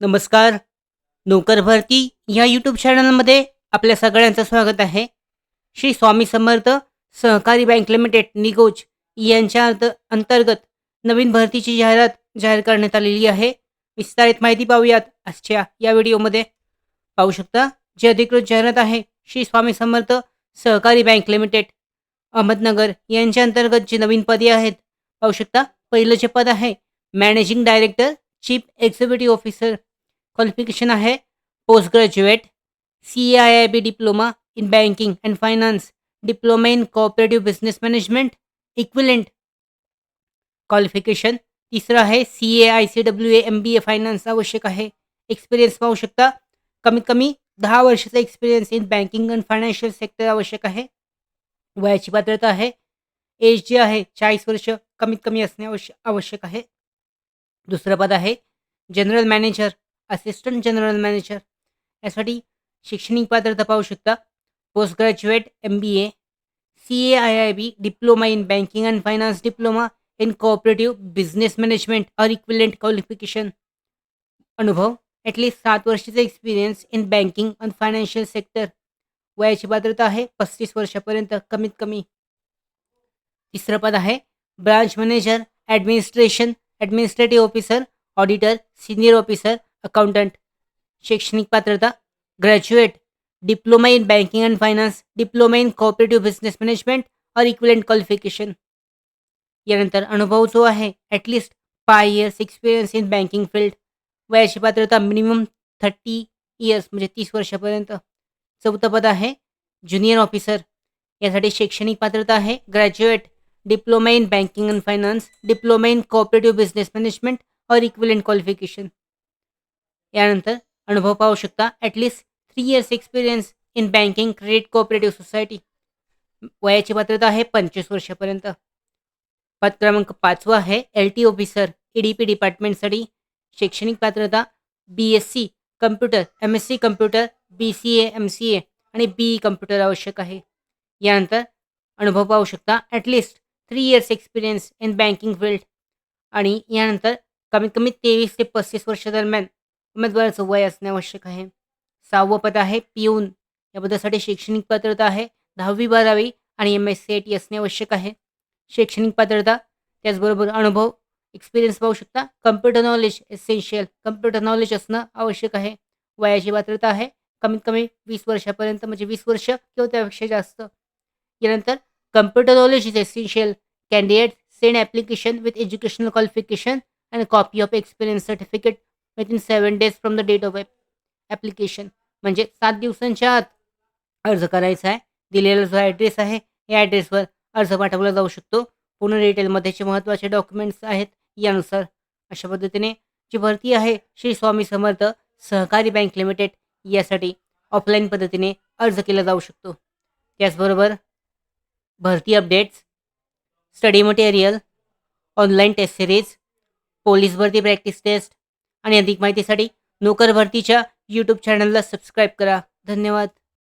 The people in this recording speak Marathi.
नमस्कार. नोकर भरती ह्या यूट्यूब चॅनलमध्ये आपल्या सगळ्यांचं स्वागत आहे. श्री स्वामी समर्थ सहकारी बँक लिमिटेड निगोज यांच्या अंतर्गत नवीन भरतीची जाहिरात जाहीर करण्यात आलेली आहे. विस्तारित माहिती पाहूयात आजच्या या व्हिडिओमध्ये. पाहू शकता जी अधिकृत जाहिरात आहे श्री स्वामी समर्थ सहकारी बँक लिमिटेड अहमदनगर यांच्या अंतर्गत जी नवीन पदे आहेत. पाहू शकता पहिलं जे पद आहे managing director chief executive officer. Qualification आहे post graduate, CAIIB diploma in banking and finance, diploma in cooperative business management equivalent. Qualification तिसरं आहे CAICWA MBA फायनान्स आवश्यक आहे. एक्सपिरियन्स पाहू शकता कमीत कमी 10 वर्षाचा experience in banking and financial sector आवश्यक आहे. वयाची पात्रता आहे एज जे आहे 40 वर्ष कमीत कमी असणे आवश्यक आहे. दुसरं पद आहे general manager, assistant general manager. यासाठी शैक्षणिक पात्रता पाहू शकता post graduate MBA, CAIIB diploma in banking and finance, diploma in cooperative business management or equivalent. Qualification अनुभव ॲटलिस्ट 7 वर्षाचा experience in banking and financial sector. वयाची पात्रता आहे 35 वर्षापर्यंत कमीत कमी. तिसरं पद आहे branch manager, administrative officer, auditor, senior officer, accountant. शैक्षणिक पात्रता graduate, diploma in banking and finance, diploma in cooperative business management or equivalent. Qualification यानंतर अनुभव जो आहे at least 5 years experience in banking field. वयाची पात्रता मिनिमम 30 इयर्स म्हणजे 30 वर्षापर्यंत. चौथं पद आहे ज्युनियर ऑफिसर. यासाठी शैक्षणिक पात्रता आहे graduate, diploma in banking and finance, diploma in cooperative business management or equivalent. Qualification यानंतर अनुभव पाहू शकता at least 3 years experience in banking credit cooperative society. वयाची पात्रता आहे 25 वर्षापर्यंत. पद क्रमांक 5 आहे LT ऑफिसर, EDP डिपार्टमेंटसाठी. शैक्षणिक पात्रता BSc computer, MSc computer, BCA MCA आणि BE कम्प्युटर आवश्यक आहे. यानंतर अनुभव पाहू शकता at least 3 years experience in banking field. आणि यानंतर कमीत कमी 23 ते 35 वर्ष दरम्यान उमेदवाराचं वय असणे आवश्यक आहे. 6वं पद आहे पिऊन. या पदासाठी शैक्षणिक पात्रता आहे 10वी-12वी आणि MSc असणे आवश्यक आहे. शैक्षणिक पात्रता त्याचबरोबर अनुभव एक्सपिरियन्स पाहू शकता computer knowledge essential, computer knowledge असणं आवश्यक आहे. वयाची पात्रता आहे कमीत कमी 20 वर्षापर्यंत म्हणजे 20 वर्ष किंवा त्यापेक्षा जास्त. यानंतर computer knowledge is essential. Candidate send application with educational qualification and copy of experience certificate within 7 days from the date of application. म्हणजे 7 दिवसांच्या आत अर्ज करायचा आहे. दिलेला जो ॲड्रेस आहे या ॲड्रेसवर अर्ज पाठवला जाऊ शकतो. पूर्ण डिटेलमध्ये जे महत्त्वाचे डॉक्युमेंट्स आहेत यानुसार. अशा पद्धतीने जी भरती आहे श्री स्वामी समर्थ सहकारी बँक लिमिटेड यासाठी ऑफलाईन पद्धतीने अर्ज केला जाऊ शकतो. त्याचबरोबर भरती updates, study material, online test series, police भरती प्रॅक्टिस टेस्ट आणि अधिक माहितीसाठी नोकर भरतीच्या यूट्यूब चॅनलला सबस्क्राईब करा. धन्यवाद.